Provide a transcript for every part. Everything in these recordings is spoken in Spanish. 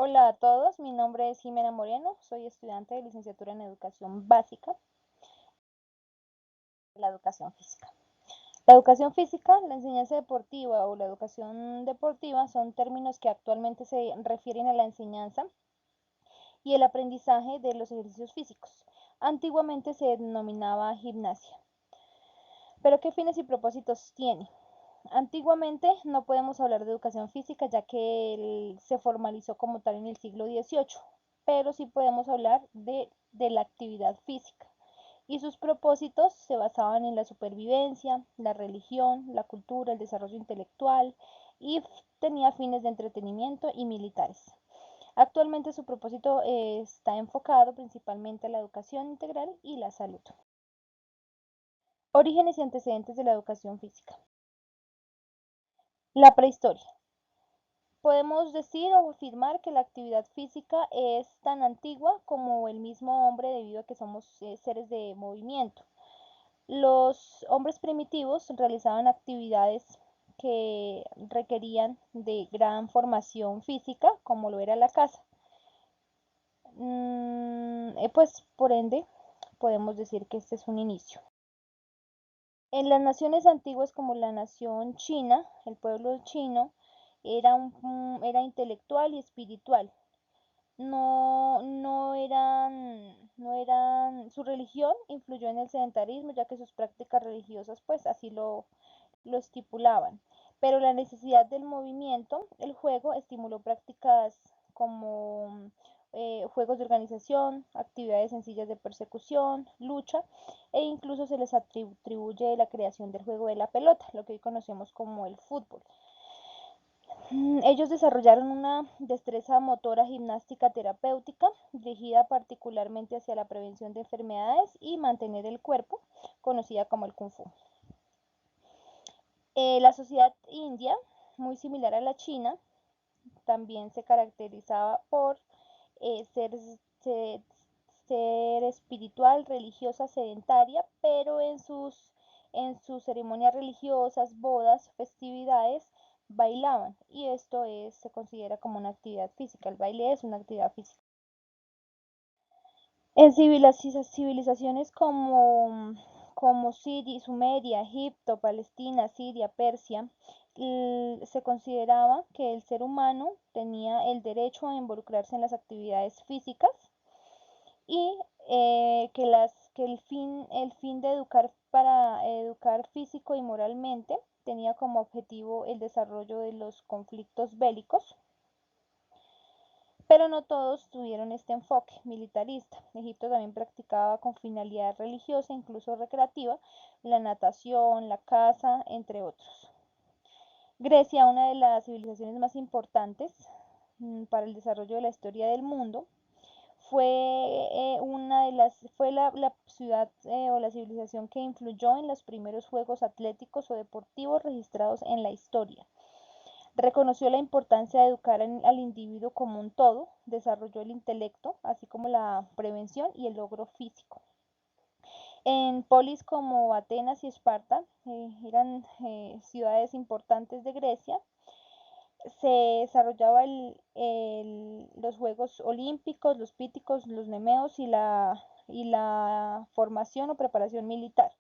Hola a todos, mi nombre es Jimena Moreno, soy estudiante de licenciatura en Educación Básica de la Educación Física. La educación física, la enseñanza deportiva o la educación deportiva son términos que actualmente se refieren a la enseñanza y el aprendizaje de los ejercicios físicos. Antiguamente se denominaba gimnasia. ¿Pero qué fines y propósitos tiene? Antiguamente no podemos hablar de educación física ya que se formalizó como tal en el siglo XVIII, pero sí podemos hablar de la actividad física. Y sus propósitos se basaban en la supervivencia, la religión, la cultura, el desarrollo intelectual y tenía fines de entretenimiento y militares. Actualmente su propósito está enfocado principalmente a la educación integral y la salud. Orígenes y antecedentes de la educación física. La prehistoria. Podemos decir o afirmar que la actividad física es tan antigua como el mismo hombre debido a que somos seres de movimiento. Los hombres primitivos realizaban actividades que requerían de gran formación física, como lo era la caza. Pues por ende, podemos decir que este es un inicio. En las naciones antiguas como la nación china, el pueblo chino era intelectual y espiritual. Su religión influyó en el sedentarismo, ya que sus prácticas religiosas pues así lo estipulaban. Pero la necesidad del movimiento, el juego, estimuló prácticas como juegos de organización, actividades sencillas de persecución, lucha, e incluso se les atribuye la creación del juego de la pelota, lo que hoy conocemos como el fútbol. Ellos desarrollaron una destreza motora gimnástica terapéutica dirigida particularmente hacia la prevención de enfermedades y mantener el cuerpo, conocida como el Kung Fu. La sociedad india, muy similar a la china, también se caracterizaba por ser, ser, ser espiritual, religiosa, sedentaria, pero en sus ceremonias religiosas, bodas, festividades, bailaban y esto se considera como una actividad física. El baile es una actividad física. En civilizaciones como Sumeria, Egipto, Palestina, Siria, Persia, se consideraba que el ser humano tenía el derecho a involucrarse en las actividades físicas y el fin de educar para educar físico y moralmente tenía como objetivo el desarrollo de los conflictos bélicos, pero no todos tuvieron este enfoque militarista. Egipto también practicaba con finalidad religiosa, incluso recreativa, la natación, la caza, entre otros. Grecia, una de las civilizaciones más importantes para el desarrollo de la historia del mundo, fue la ciudad o la civilización que influyó en los primeros juegos atléticos o deportivos registrados en la historia. Reconoció la importancia de educar al individuo como un todo, desarrolló el intelecto, así como la prevención y el logro físico. En polis como Atenas y Esparta, eran ciudades importantes de Grecia, se desarrollaba los Juegos Olímpicos, los Píticos, los Nemeos y la formación o preparación militar.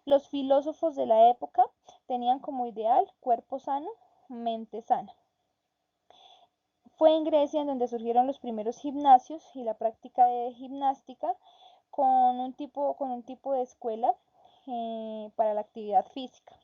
Los filósofos de la época tenían como ideal cuerpo sano, mente sana. Fue en Grecia en donde surgieron los primeros gimnasios y la práctica de gimnástica con un tipo de escuela para la actividad física.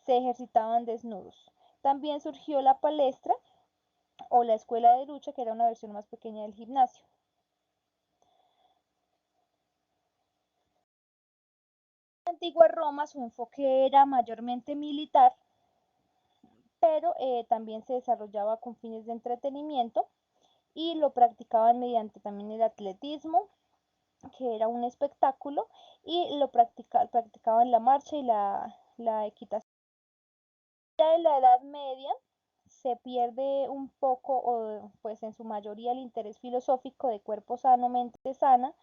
Se ejercitaban desnudos. También surgió la palestra o la escuela de lucha, que era una versión más pequeña del gimnasio. En la antigua Roma su enfoque era mayormente militar, pero también se desarrollaba con fines de entretenimiento y lo practicaban mediante también el atletismo, que era un espectáculo, y practicaban la marcha y la equitación. Ya en la Edad Media se pierde un poco, o pues en su mayoría, el interés filosófico de cuerpo sano, mente sana,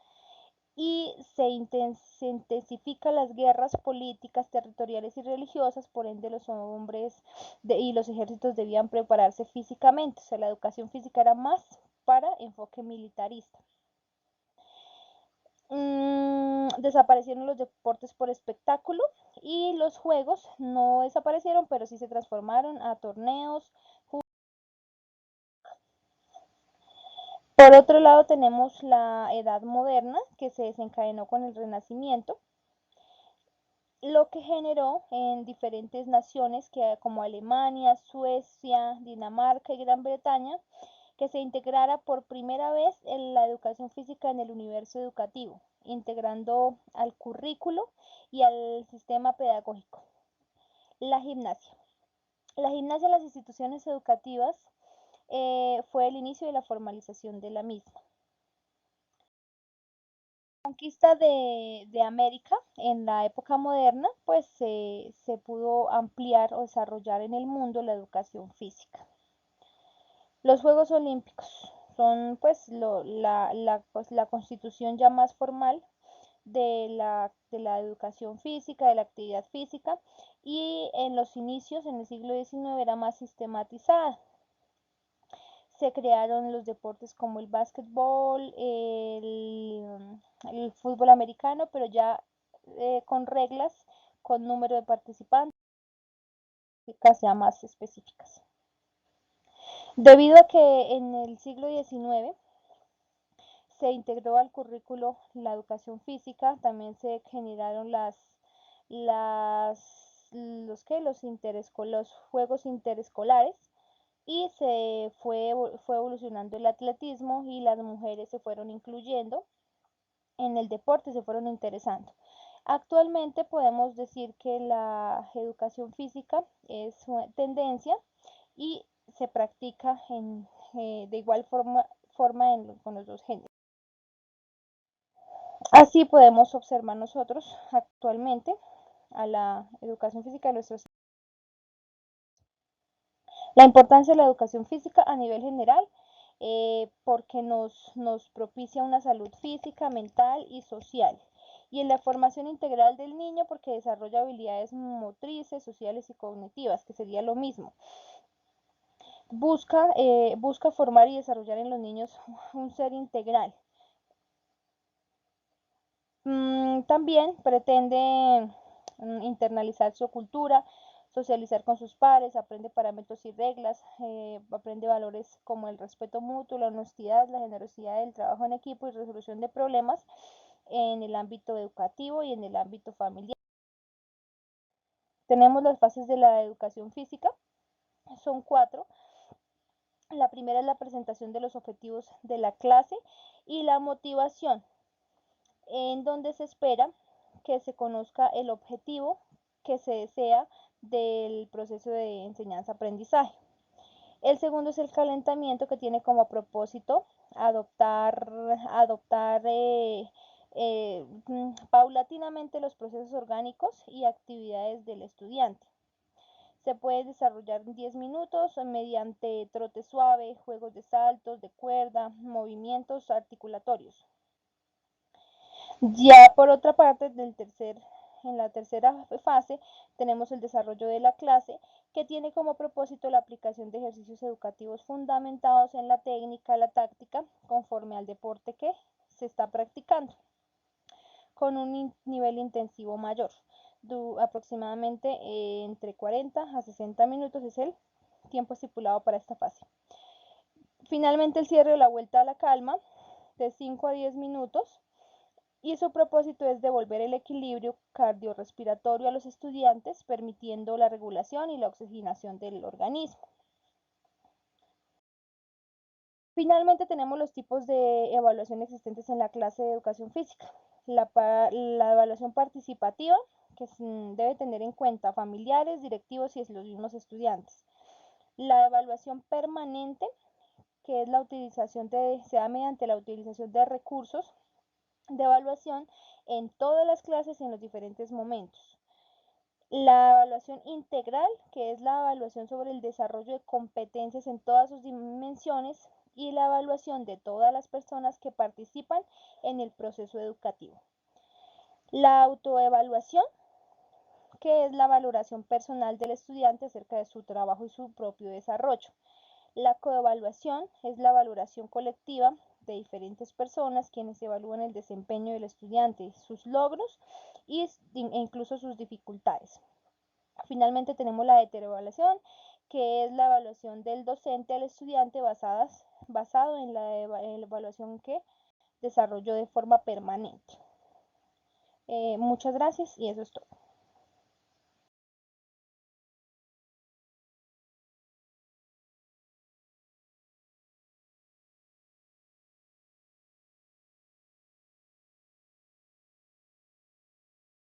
y se intensifican las guerras políticas, territoriales y religiosas, por ende los hombres y los ejércitos debían prepararse físicamente, o sea, la educación física era más para enfoque militarista. Desaparecieron los deportes por espectáculo y los juegos no desaparecieron, pero sí se transformaron a torneos. Por otro lado tenemos la Edad Moderna, que se desencadenó con el Renacimiento, lo que generó en diferentes naciones como Alemania, Suecia, Dinamarca y Gran Bretaña que se integrara por primera vez en la educación física en el universo educativo, integrando al currículo y al sistema pedagógico. La gimnasia. La gimnasia en las instituciones educativas fue el inicio de la formalización de la misma. Conquista de América en la época moderna, pues se pudo ampliar o desarrollar en el mundo la educación física. Los Juegos Olímpicos son pues la constitución ya más formal de la educación física, de la actividad física, y en los inicios, en el siglo XIX, era más sistematizada. Se crearon los deportes como el básquetbol, el fútbol americano, pero ya con reglas, con número de participantes, ya más específicas. Debido a que en el siglo XIX se integró al currículo la educación física, también se generaron los juegos interescolares y fue evolucionando el atletismo y las mujeres se fueron incluyendo en el deporte, se fueron interesando. Actualmente podemos decir que la educación física es una tendencia y se practica de igual forma con los dos géneros. Así podemos observar nosotros actualmente a la educación física de nuestros. La importancia de la educación física a nivel general, porque nos propicia una salud física, mental y social. Y en la formación integral del niño, porque desarrolla habilidades motrices, sociales y cognitivas, que sería lo mismo. Busca formar y desarrollar en los niños un ser integral. También pretende internalizar su cultura, socializar con sus pares, aprende parámetros y reglas, aprende valores como el respeto mutuo, la honestidad, la generosidad, el trabajo en equipo y resolución de problemas en el ámbito educativo y en el ámbito familiar. Tenemos las fases de la educación física, son 4. La primera es la presentación de los objetivos de la clase y la motivación, en donde se espera que se conozca el objetivo que se desea del proceso de enseñanza-aprendizaje. El segundo es el calentamiento, que tiene como propósito adoptar paulatinamente los procesos orgánicos y actividades del estudiante. Se puede desarrollar en 10 minutos mediante trote suave, juegos de saltos, de cuerda, movimientos articulatorios. Ya por otra parte, en la tercera fase tenemos el desarrollo de la clase, que tiene como propósito la aplicación de ejercicios educativos fundamentados en la técnica, la táctica, conforme al deporte que se está practicando, con un nivel intensivo mayor. Aproximadamente entre 40 a 60 minutos es el tiempo estipulado para esta fase. Finalmente, el cierre de la vuelta a la calma, de 5 a 10 minutos, y su propósito es devolver el equilibrio cardiorrespiratorio a los estudiantes, permitiendo la regulación y la oxigenación del organismo. Finalmente tenemos los tipos de evaluación existentes en la clase de educación física. La evaluación participativa, que debe tener en cuenta familiares, directivos y los mismos estudiantes. La evaluación permanente, que es se da mediante la utilización de recursos de evaluación en todas las clases en los diferentes momentos. La evaluación integral, que es la evaluación sobre el desarrollo de competencias en todas sus dimensiones, y la evaluación de todas las personas que participan en el proceso educativo. La autoevaluación, que es la valoración personal del estudiante acerca de su trabajo y su propio desarrollo. La coevaluación es la valoración colectiva de diferentes personas quienes evalúan el desempeño del estudiante, sus logros e incluso sus dificultades. Finalmente tenemos la heteroevaluación, que es la evaluación del docente al estudiante basado en la evaluación que desarrolló de forma permanente. Muchas gracias y eso es todo.